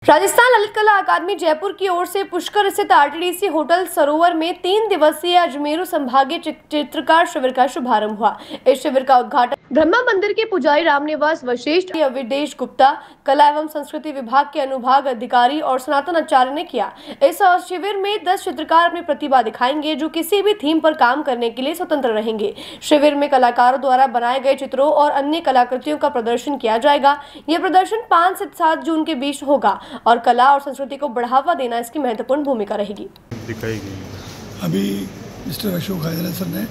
राजस्थान ललित कला अकादमी जयपुर की ओर से पुष्कर स्थित आरटीडीसी होटल सरोवर में 3 दिवसीय अजमेर संभागीय चित्रकार शिविर का शुभारंभ हुआ। इस शिविर का उद्घाटन ब्रह्मा मंदिर के पुजारी रामनिवास वशिष्ठ, अविदेश गुप्ता, कला एवं संस्कृति विभाग के अनुभाग अधिकारी और सनातन आचार्य ने किया। इस शिविर में 10 चित्रकार अपनी प्रतिभा दिखाएंगे जो किसी भी थीम पर काम करने के लिए स्वतंत्र रहेंगे। शिविर में कलाकारों द्वारा बनाए गए चित्रों और अन्य कलाकृतियों का प्रदर्शन किया जाएगा। यह प्रदर्शन 5 से 7 जून के बीच होगा और कला और संस्कृति को बढ़ावा देना इसकी महत्वपूर्ण भूमिका रहेगी। अभी मिस्टर अशोक हाजरा सर ने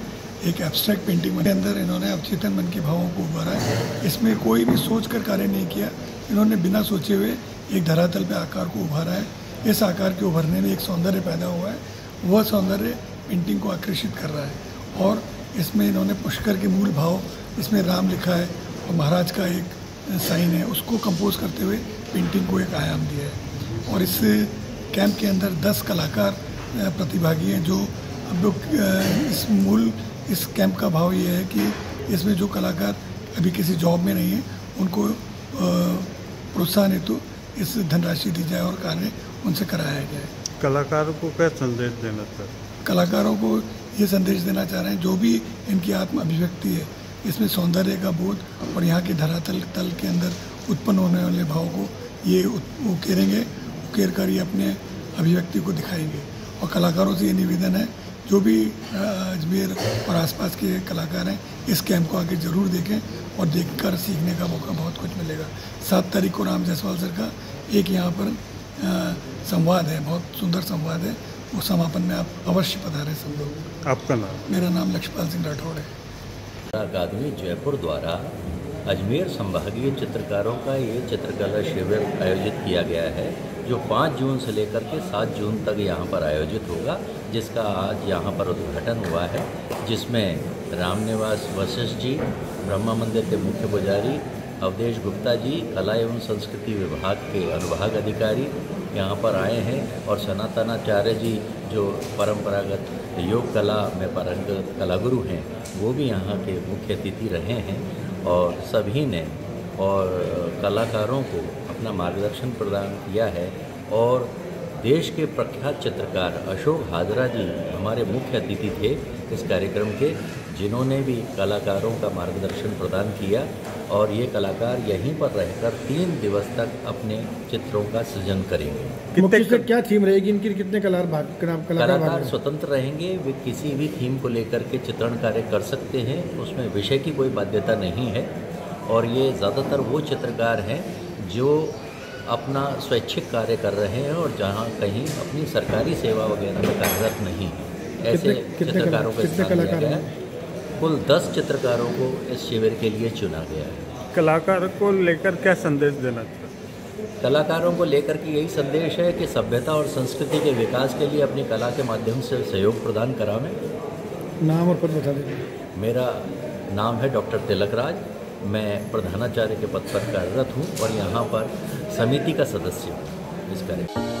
एक एब्स्ट्रैक्ट पेंटिंग के अंदर इन्होंने अवचेतन मन के भावों को उभारा है। इसमें कोई भी सोच कर कार्य नहीं किया, इन्होंने बिना सोचे हुए एक धरातल पे आकार को उभारा है। इस आकार के उभरने में एक सौंदर्य पैदा हुआ है, वह सौंदर्य पेंटिंग को आकर्षित कर रहा है। और इसमें इन्होंने पुष्कर के मूल भाव, इसमें राम लिखा है और महाराज का एक साइन है, उसको कंपोज करते हुए पेंटिंग को एक आयाम दिया है। और इस कैंप के अंदर 10 कलाकार प्रतिभागी हैं जो अब लोग इस कैंप का भाव ये है कि इसमें जो कलाकार अभी किसी जॉब में नहीं है उनको प्रोत्साहन हेतु इस धनराशि दी जाए और कार्य उनसे कराया जाए। कलाकारों को क्या संदेश देना चाहते हैं? कलाकारों को ये संदेश देना चाह रहे हैं जो भी इनकी आत्म अभिव्यक्ति है, इसमें सौंदर्य का बोध और यहाँ के धरातल तल के अंदर उत्पन्न होने वाले भाव को ये उकेर कर ये अपने अभिव्यक्ति को दिखाएंगे। और कलाकारों से ये निवेदन है जो भी अजमेर और आसपास के कलाकार हैं इस कैंप को आगे ज़रूर देखें और देखकर सीखने का मौका बहुत कुछ मिलेगा। 7 तारीख को राम जायसवाल सर का एक यहाँ पर संवाद है, बहुत सुंदर संवाद है, वो समापन में आप अवश्य पधारें सब लोग। आपका नाम? मेरा नाम लक्ष्यपाल सिंह राठौड़ है। अकादमी जयपुर द्वारा अजमेर संभागीय चित्रकारों का ये चित्रकला शिविर आयोजित किया गया है जो 5 जून से लेकर के 7 जून तक यहाँ पर आयोजित होगा, जिसका आज यहाँ पर उद्घाटन हुआ है, जिसमें रामनिवास वशिष्ठ जी, ब्रह्मा मंदिर के मुख्य पुजारी अविदेश गुप्ता जी, कला एवं संस्कृति विभाग के अनुभाग अधिकारी यहाँ पर आए हैं और सनातन आचार्य जी जो परंपरागत योग कला में पारंगत कलागुरु हैं वो भी यहाँ के मुख्य अतिथि रहे हैं और सभी ने और कलाकारों को अपना मार्गदर्शन प्रदान किया है। और देश के प्रख्यात चित्रकार अशोक हाजरा जी हमारे मुख्य अतिथि थे इस कार्यक्रम के, जिन्होंने भी कलाकारों का मार्गदर्शन प्रदान किया और ये कलाकार यहीं पर रहकर 3 दिवस तक अपने चित्रों का सृजन करेंगे। क्या थीम रहेगी इनकी? कितने कलाकार स्वतंत्र रहेंगे, वे किसी भी थीम को लेकर के चित्रण कार्य कर सकते हैं, उसमें विषय की कोई बाध्यता नहीं है। और ये ज़्यादातर वो चित्रकार हैं जो अपना स्वैच्छिक कार्य कर रहे हैं और जहाँ कहीं अपनी सरकारी सेवा वगैरह में कार्यरत नहीं है, ऐसे चित्रकारों को स्थान दिया गया है। कुल 10 चित्रकारों को इस शिविर के लिए चुना गया है। कलाकार को लेकर क्या संदेश देना चाहिए? कलाकारों को लेकर के यही संदेश है कि सभ्यता और संस्कृति के विकास के लिए अपनी कला के माध्यम से सहयोग प्रदान करावें। नाम और पद बता दें। मेरा नाम है डॉक्टर तिलक राज, मैं प्रधानाचार्य के पद पर कार्यरत हूँ और यहाँ पर समिति का सदस्य हूँ इस कार्यक्रम।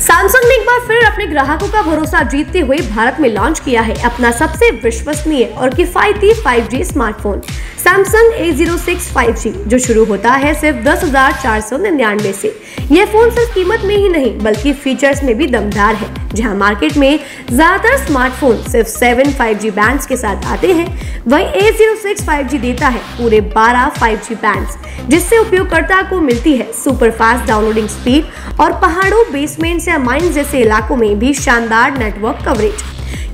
सैमसंग ने एक बार फिर अपने ग्राहकों का भरोसा जीतते हुए भारत में लॉन्च किया है अपना सबसे विश्वसनीय और किफायती 5G smartphone Samsung A06 5G, जो शुरू होता है सिर्फ 10,499 से। यह फोन सिर्फ कीमत में ही नहीं बल्कि फीचर्स में भी दमदार है। जहां मार्केट में ज्यादातर स्मार्टफोन सिर्फ 7 5G बैंड्स के साथ आते हैं, वहीं A06 5G देता है पूरे 12 5G बैंड्स, जिससे उपयोगकर्ता को मिलती है सुपर फास्ट डाउनलोडिंग स्पीड और पहाड़ों, बेसमेंट्स या माइंस जैसे इलाकों में भी शानदार नेटवर्क कवरेज।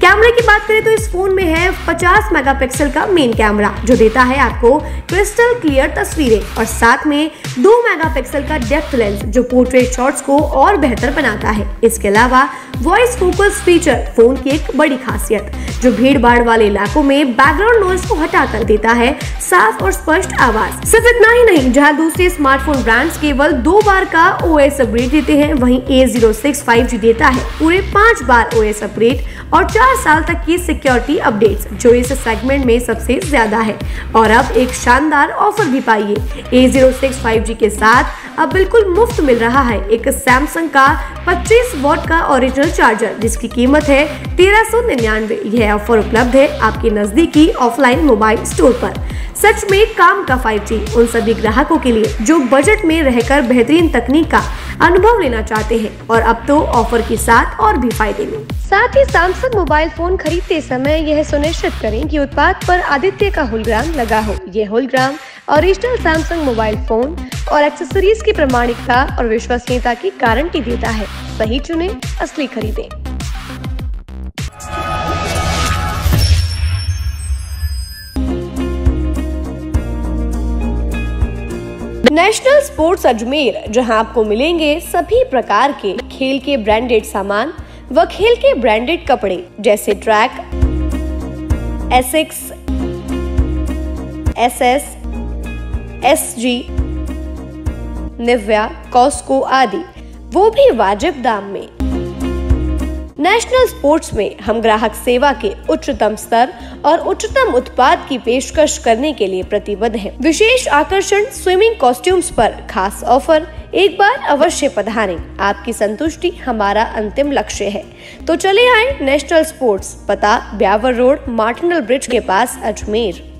कैमरे की बात करें तो इस फोन में है 50 मेगापिक्सल का मेन कैमरा, जो देता है आपको क्रिस्टल क्लियर तस्वीरें, और साथ में 2 मेगापिक्सल का डेप्थ लेंस जो पोर्ट्रेट शॉट्स को और बेहतर बनाता है। इसके अलावा वॉइस फोकस फीचर फोन की एक बड़ी खासियत, जो भीड़ भाड़ वाले इलाकों में बैकग्राउंड नॉइज को हटा कर देता है साफ और स्पष्ट आवाज। सिर्फ इतना ही नहीं, जहां दूसरे स्मार्टफोन ब्रांड्स केवल 2 बार का OS अपग्रेड देते हैं, वहीं A06 5G देता है पूरे 5 बार OS अपग्रेड और 4 साल तक की सिक्योरिटी अपडेट्स, जो इस सेगमेंट में सबसे ज्यादा है। और अब एक शानदार ऑफर भी पाइए। A06 5G के साथ अब बिल्कुल मुफ्त मिल रहा है एक सैमसंग का 25 वॉट का ओरिजिनल चार्जर, जिसकी कीमत है 1399। यह ऑफर उपलब्ध है आपके नजदीकी ऑफलाइन मोबाइल स्टोर पर। सच में काम का 5G उन सभी ग्राहकों के लिए जो बजट में रहकर बेहतरीन तकनीक का अनुभव लेना चाहते हैं, और अब तो ऑफर के साथ और भी फायदे में। साथ ही सैमसंग मोबाइल फोन खरीदते समय यह सुनिश्चित करें कि उत्पाद पर आदित्य का होलोग्राम लगा हो। यह hologram original Samsung mobile phone और एक्सेसरीज की प्रामाणिकता और विश्वसनीयता की गारंटी देता है। सही चुनें, असली खरीदें। नेशनल स्पोर्ट्स अजमेर, जहां आपको मिलेंगे सभी प्रकार के खेल के ब्रांडेड सामान व खेल के ब्रांडेड कपड़े, जैसे track, Asics, SS, SG, Nivia, Cosco आदि, वो भी वाजिब दाम में। नेशनल स्पोर्ट्स में हम ग्राहक सेवा के उच्चतम स्तर और उच्चतम उत्पाद की पेशकश करने के लिए प्रतिबद्ध हैं। विशेष आकर्षण स्विमिंग कॉस्ट्यूम्स पर खास ऑफर। एक बार अवश्य पधारें, आपकी संतुष्टि हमारा अंतिम लक्ष्य है। तो चले आए नेशनल स्पोर्ट्स, पता ब्यावर रोड, मार्टिनल ब्रिज के पास, अजमेर।